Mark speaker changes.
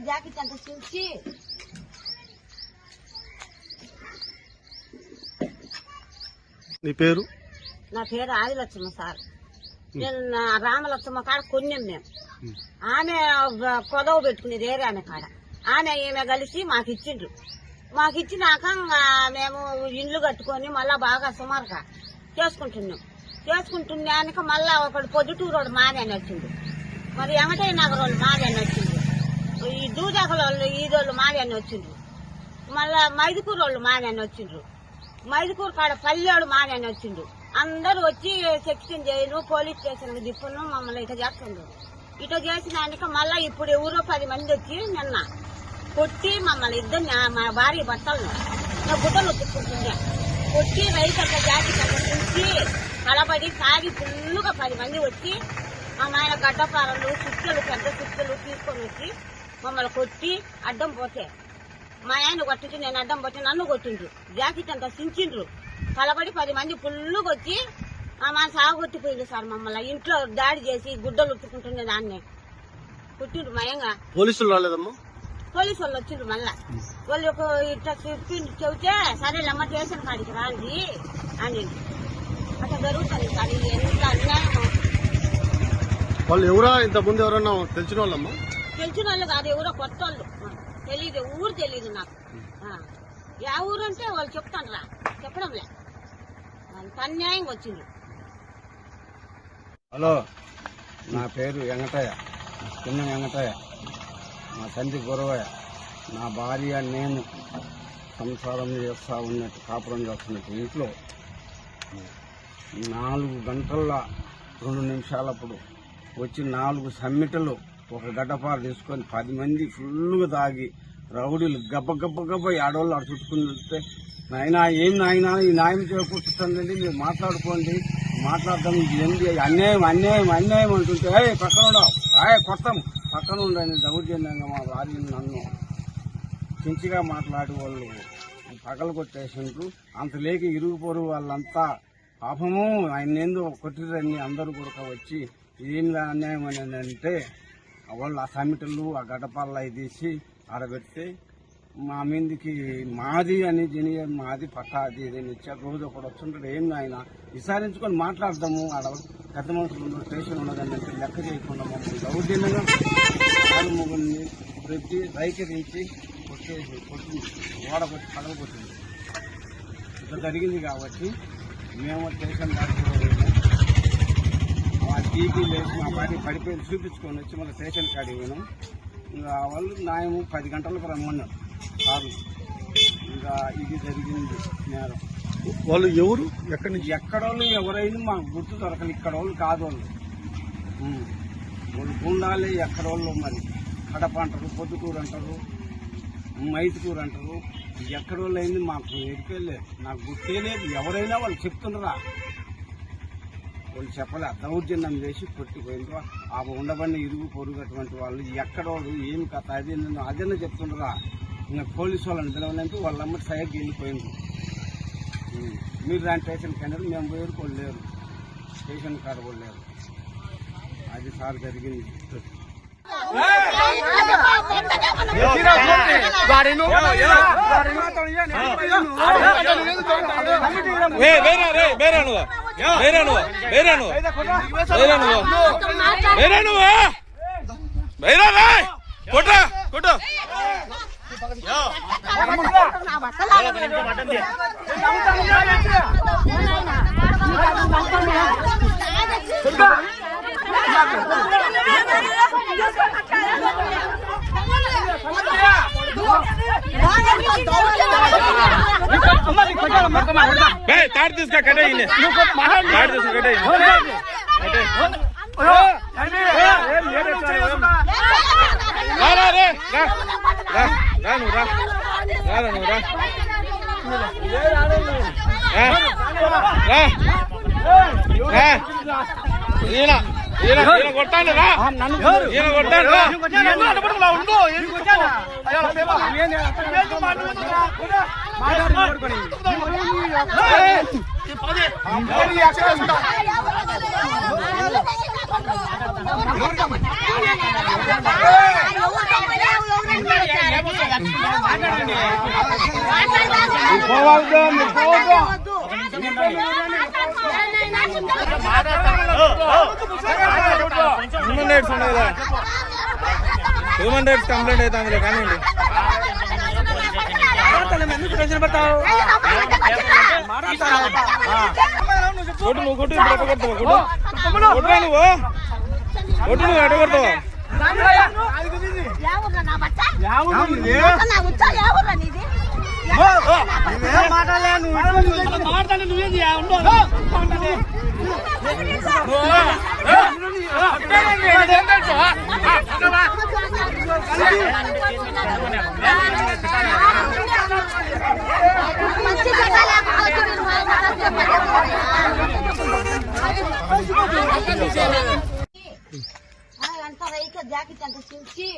Speaker 1: Jacket అంతా చూసి
Speaker 2: నీ పేరు?
Speaker 1: నా పేరు ఆదిలక్ష్మ సార్. నేను రామలక్ష్మ కాడ కొన్నాం మేము. ఆమె కొదవ పెట్టుకునేది ఏరే ఆమె కాడ. ఆమె ఈమె కలిసి మాకు ఇచ్చిండ్రు. మాకు ఇచ్చినాక మేము ఇండ్లు కట్టుకొని మళ్ళా బాగా సుమారుగా చేసుకుంటున్నాక మళ్ళా ఒకడు పొద్దుటూరోడు మాది అని వచ్చిండు. మరి ఎమటై నగర్ వాళ్ళు మాది అని వచ్చిండ్రు. ఈ దూజాకల వాళ్ళు ఈదోళ్ళు మాది అని వచ్చిండ్రు. మళ్ళా మైదుకూరు వాళ్ళు మాది అని వచ్చిండ్రు. మైదుకూరు కాడ పల్లెడు మాది అని వచ్చిండు. అందరూ వచ్చి సెక్షన్ జైలు పోలీస్ స్టేషన్ దిప్పును మమ్మల్ని ఇట చేస్తుండ్రు. ఇట చేసినాక మళ్ళా ఇప్పుడు ఎవరో 10 మంది వచ్చి నిన్న కొట్టి మమ్మల్ని ఇద్దరిని మా భార్య భర్తలను గుడ్డలు ఒత్తుకుంటున్నా కొట్టి రైతు అంతా జాకెట్ అంతా చూసి కలబడి తాగి ఫుల్లుగా 10 మంది వచ్చి మా ఆయన గడ్డపారలు సుక్కలు పెద్ద సుక్కలు తీసుకొని వచ్చి మమ్మల్ని కొట్టి అడ్డం పోతే మా ఆయన కొట్టించి నేను అడ్డం పోతే నన్ను కొట్టిండ్రు. జాకెట్ అంతా చించిండ్రు. కలబడి 10 మంది ఫుల్లుగా వచ్చి మా సాగొట్టిపోయింది సార్. మమ్మల్ని ఇంట్లో దాడి చేసి గుడ్డలు ఉట్టుకుంటుండే దాన్ని కొట్టిండ్రు మయంగా.
Speaker 2: పోలీసులు రాలేదమ్మా?
Speaker 1: పోలీసు వాళ్ళు వచ్చిండ్రు. మళ్ళా వాళ్ళు ఇట్లా చెబితే సరేలమ్మ స్టేషన్ కాడికి రాండి అని అట్లా జరుగుతుంది సార్. ఇది ఎంత అన్యాయం.
Speaker 2: వాళ్ళు ఎవరా? ఇంత ముందు ఎవరన్నా తెలిసిన వాళ్ళమ్మా?
Speaker 1: తెలిసిన వాళ్ళు కాదు, ఎవరో కొత్త వాళ్ళు. తెలీదు, ఊరు తెలీదు నాకు. ఏ ఊరు అంటే వాళ్ళు చెప్తాను రా చెప్పడంలే. వాళ్ళకి అన్యాయం వచ్చింది.
Speaker 3: హలో, నా పేరు వెంకటయ్య, చిన్న వెంకటయ్య. మా తండ్రి గురవయ్య. నా భార్య నేను సంసారం చేస్తా ఉన్నట్టు, కాపురం చేస్తున్నట్టు ఇంట్లో 4 గంటల 2 నిమిషాలప్పుడు వచ్చి 4 సమ్మిటలు ఒక గడ్డపార తీసుకొని 10 మంది ఫుల్గా తాగి రౌడీలు గబ్బ గబ్బ గబ్బ ఆడవాళ్ళు అటు చుట్టుకుంటే, నాయనా ఏం నాయనా ఈ న్యాయం చేకూర్చుతుందండి, మీరు మాట్లాడుకోండి, మాట్లాడదాం, ఇది ఏంటి అన్యాయం అన్యాయం అన్యాయం అంటుంటే పక్కన ఉండవు కొత్తం పక్కన ఉండని దౌర్జన్యంగా మా భార్యను నన్ను చించిగా మాట్లాడి వాళ్ళు పగలు కొట్టేసిండ్రు. అంత లేక ఇరుగు పొరుగు వాళ్ళంతా పాపము ఆయన ఏందో కొట్టిరని అందరూ కూడా వచ్చి ఏం అన్యాయం అని అంటే వాళ్ళు ఆ సమిటలు ఆ గడ్డపాల తీసి ఆడబెడితే మా మీదికి మాది అని మాది పట్టా అది ఇదని ఇచ్చారు. రోజు ఒకటి వస్తుంటాడు, ఏం ఆయన విచారించుకొని మాట్లాడదాము, ఆడ పెద్ద మనుషులు స్టేషన్ ఉన్నదని అంటే లెక్క చేయకుండా మమ్మల్ని దౌర్జన్యంగా ముగ్గురిని పెట్టి రైకెరించి కొట్టి ఓడ కొట్టి పగల కొట్టింది. ఇట్లా జరిగింది కాబట్టి మేము స్టేషన్ దాటి ఆ టీవీ లేచి మా భార్య పడిపోయి చూపించుకొని వచ్చి మళ్ళీ స్టేషన్ కాడికి పోయినాం. ఇంకా వాళ్ళు న్యాయము 10 గంటలకు రమ్మన్నారు సార్లు. ఇంకా ఇది జరిగింది నేరం.
Speaker 2: వాళ్ళు ఎవరు? ఎక్కడి నుంచి?
Speaker 3: ఎక్కడోళ్ళు ఎవరైనా మాకు గుర్తు దొరకలు. ఇక్కడ వాళ్ళు కాదు, వాళ్ళు గుండాలే. ఎక్కడోళ్ళు మరి కడప అంటారు, పొద్దుటూరు అంటారు, మైతుకూరు అంటారు. ఎక్కడోళ్ళు అయింది మాకు ఎరికెళ్ళే, నాకు గుర్తే లేదు. ఎవరైనా వాళ్ళు చెప్తుండ్రా, వాళ్ళు చెప్పలే. దౌర్జన్యం చేసి కొట్టిపోయినరు. ఆ ఉండబడిన ఇరుగు పొరుగు అటువంటి వాళ్ళు ఎక్కడోళ్ళు ఏం కథ అది అదన్నా చెప్తుండ్రా. ఇంకా పోలీసు వాళ్ళని పిలవలేంటూ వాళ్ళమ్మ సైడ్కి వెళ్ళిపోయిండ్రు. మీరు రాని స్టేషన్ కింద మేము పోయారు, వాళ్ళు లేరు, స్టేషన్ కాడ కూడా లేరు. అది సార్ జరిగింది.
Speaker 4: तार తీసుక కట్టేయండి, तार తీసుక కట్టేయండి. రా రే రా రా నువ్వు రా రా నువ్వు రా ఈయన ఈయన కొట్టాను రా, ఈయన కొట్టాను రా.
Speaker 3: పోవద్దు, మీరు పోవద్దు.
Speaker 4: హ్యూమన్ రైట్స్ ఉండదు కదా, హ్యూమన్ రైట్స్ కంప్లైంట్ అయితే అందులో కానీ కొట్టు నువ్వు కొట్టు ఇప్పుడు ఎట్టగొడతావు కొట్టురా నువ్వు కొట్టు నువ్వు ఎట్టగొడతావు
Speaker 1: ఎంత రైతు జాకెట్ అంత చూసి